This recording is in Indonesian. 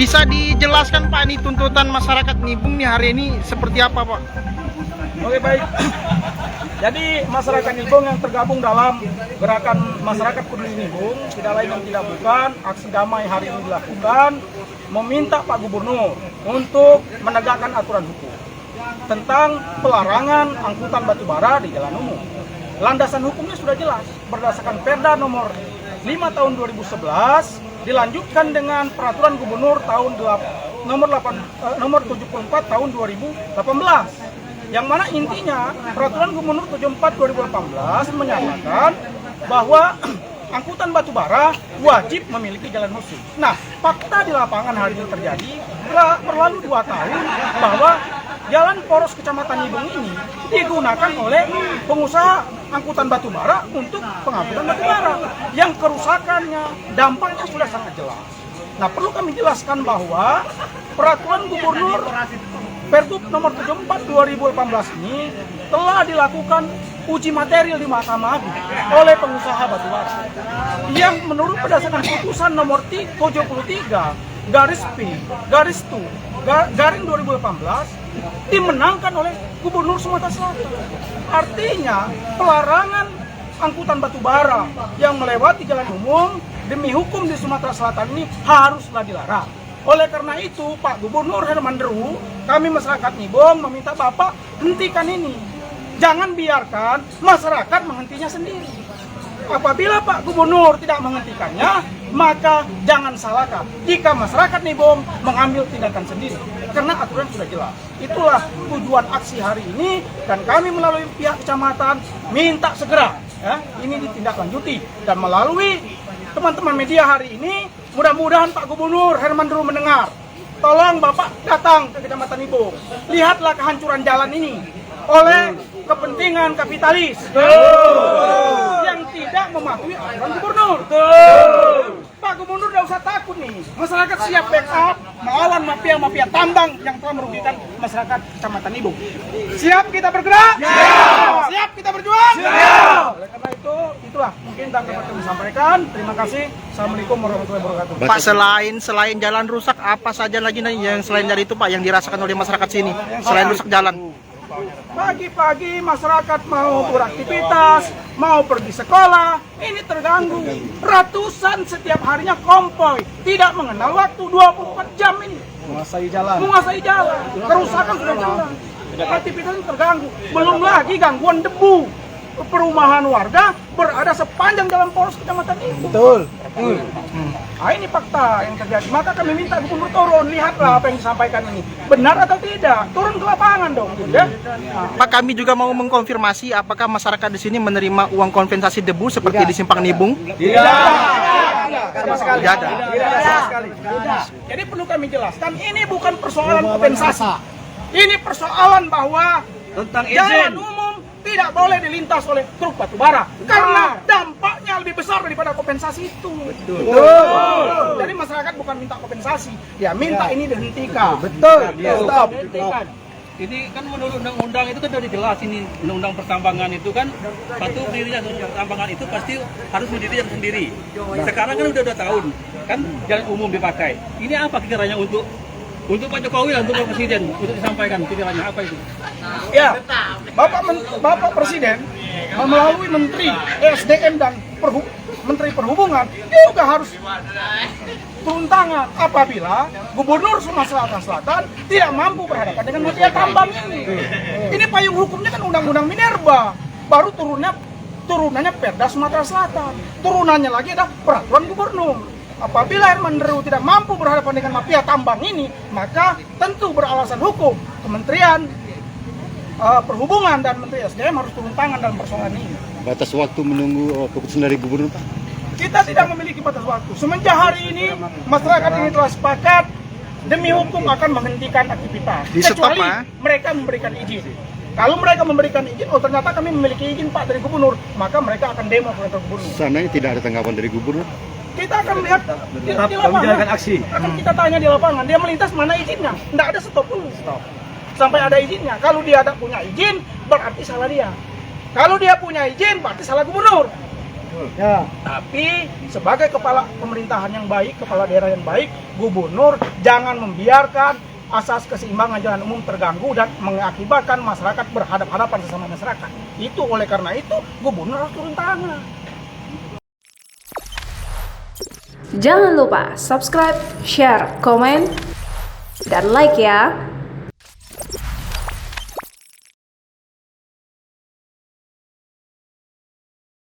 Bisa dijelaskan Pak, ini tuntutan masyarakat Nibung nih hari ini seperti apa Pak? Oke, baik. Jadi masyarakat Nibung yang tergabung dalam gerakan masyarakat peduli Nibung, tidak lain dan tidak bukan, aksi damai hari ini dilakukan meminta Pak Gubernur untuk menegakkan aturan hukum tentang pelarangan angkutan batubara di jalan umum. Landasan hukumnya sudah jelas berdasarkan Perda nomor 5 tahun 2011, dilanjutkan dengan peraturan gubernur tahun nomor 74 tahun 2018. Yang mana intinya peraturan gubernur 74 2018 menyatakan bahwa angkutan batubara wajib memiliki jalan khusus. Nah, fakta di lapangan hari ini terjadi berlalu 2 tahun bahwa jalan poros Kecamatan Nibung ini digunakan oleh pengusaha angkutan batubara untuk pengangkutan batubara yang kerusakannya, dampaknya sudah sangat jelas. Nah, perlu kami jelaskan bahwa peraturan gubernur Pergub nomor 74 2018 ini telah dilakukan uji material di Mahkamah Agung oleh pengusaha batubara yang menurut berdasarkan putusan nomor 73 garis P garis tu garing 2018 dimenangkan oleh Gubernur Sumatera Selatan. Artinya pelarangan angkutan batubara yang melewati jalan umum demi hukum di Sumatera Selatan ini haruslah dilarang. Oleh karena itu, Pak Gubernur Herman Deru, kami masyarakat Nibung meminta Bapak hentikan ini. Jangan biarkan masyarakat menghentinya sendiri. Apabila Pak Gubernur tidak menghentikannya, maka jangan salahkan jika masyarakat Nibung mengambil tindakan sendiri. Karena aturan sudah jelas. Itulah tujuan aksi hari ini, dan kami melalui pihak kecamatan minta segera ini ditindaklanjuti. Dan melalui teman-teman media hari ini, mudah-mudahan Pak Gubernur Herman Deru mendengar. Tolong Bapak datang ke Kecamatan Nibung. Lihatlah kehancuran jalan ini oleh kepentingan kapitalis yang tidak mematuhi aturan gubernur. Pak Gubernur tidak usah takut nih. Masyarakat siap backup melawan mafia-mafia tambang yang telah merugikan masyarakat Kecamatan Nibung. Siap kita bergerak? Siap kita berjuang? Oleh karena itu, itulah mungkin yang dapat kami sampaikan. Terima kasih. Assalamualaikum warahmatullahi wabarakatuh. Pak, selain jalan rusak, apa saja lagi nih yang selain dari itu Pak yang dirasakan oleh masyarakat sini selain rusak jalan? Pagi-pagi masyarakat mau beraktivitas, mau pergi sekolah, ini terganggu. Ratusan setiap harinya konvoy, tidak mengenal waktu 24 jam ini. Menguasai jalan. Kerusakan sudah jelas. Aktivitas ini terganggu. Belum lagi gangguan debu. Perumahan warga berada sepanjang jalan poros Kecamatan ini. Betul. Nah, ini fakta yang terjadi. Maka kami minta Gubernur turun, lihatlah apa yang disampaikan ini. Benar atau tidak? Turun ke lapangan dong, ya. Pak, kami juga mau mengkonfirmasi apakah masyarakat di sini menerima uang kompensasi debu seperti di Simpang Nibung? Tidak. Sama sekali. Tidak ada. Tidak. Jadi perlu kami jelaskan, ini bukan persoalan kompensasi. Ini persoalan bahwa tentang jalan umum tidak boleh dilintas oleh truk batubara karena dampaknya lebih besar daripada kompensasi itu. Betul. Jadi masyarakat bukan minta kompensasi, ya minta ini dihentikan. Betul. Stop. Ini kan menurut undang-undang itu kan sudah jelas, ini undang-undang pertambangan itu kan satu pendirinya pertambangan itu pasti harus berdiri yang sendiri. Sekarang kan udah 2 tahun kan jalan umum dipakai. Ini apa kiranya untuk Pak Jokowi lah, untuk Pak Presiden, untuk disampaikan pikirannya apa itu? Ya, Bapak Presiden melalui Menteri SDM dan Menteri Perhubungan juga harus turun tangan apabila Gubernur Sumatera Selatan tidak mampu berhadapan dengan mafia tambang ini. Ini payung hukumnya kan Undang-Undang Minerba, baru turunannya Perda Sumatera Selatan, turunannya lagi ada peraturan Gubernur. Apabila Herman Deru tidak mampu berhadapan dengan mafia tambang ini, maka tentu beralasan hukum Kementerian Perhubungan dan Menteri SDM harus turun tangan dalam persoalan ini. Batas waktu menunggu keputusan dari Gubernur, Pak? Kita tidak memiliki batas waktu. Semenjak hari ini masyarakat ini telah sepakat demi hukum akan menghentikan aktivitas kecuali mereka memberikan izin. Kalau mereka memberikan izin, oh ternyata kami memiliki izin Pak dari Gubernur, maka mereka akan demo ke kantor Gubernur. Seandainya tidak ada tanggapan dari Gubernur? Kita akan lihat di lapangan. Akan kita tanya di lapangan, dia melintas mana izinnya? Tidak ada stop dulu. Sampai ada izinnya. Kalau dia ada punya izin, berarti salah dia. Kalau dia punya izin, berarti salah gubernur. Ya. Tapi sebagai kepala pemerintahan yang baik, kepala daerah yang baik, gubernur jangan membiarkan asas keseimbangan jalan umum terganggu dan mengakibatkan masyarakat berhadapan-hadapan sesama masyarakat. Itu oleh karena itu gubernur harus turun tangan. Jangan lupa subscribe, share, komen, dan like ya.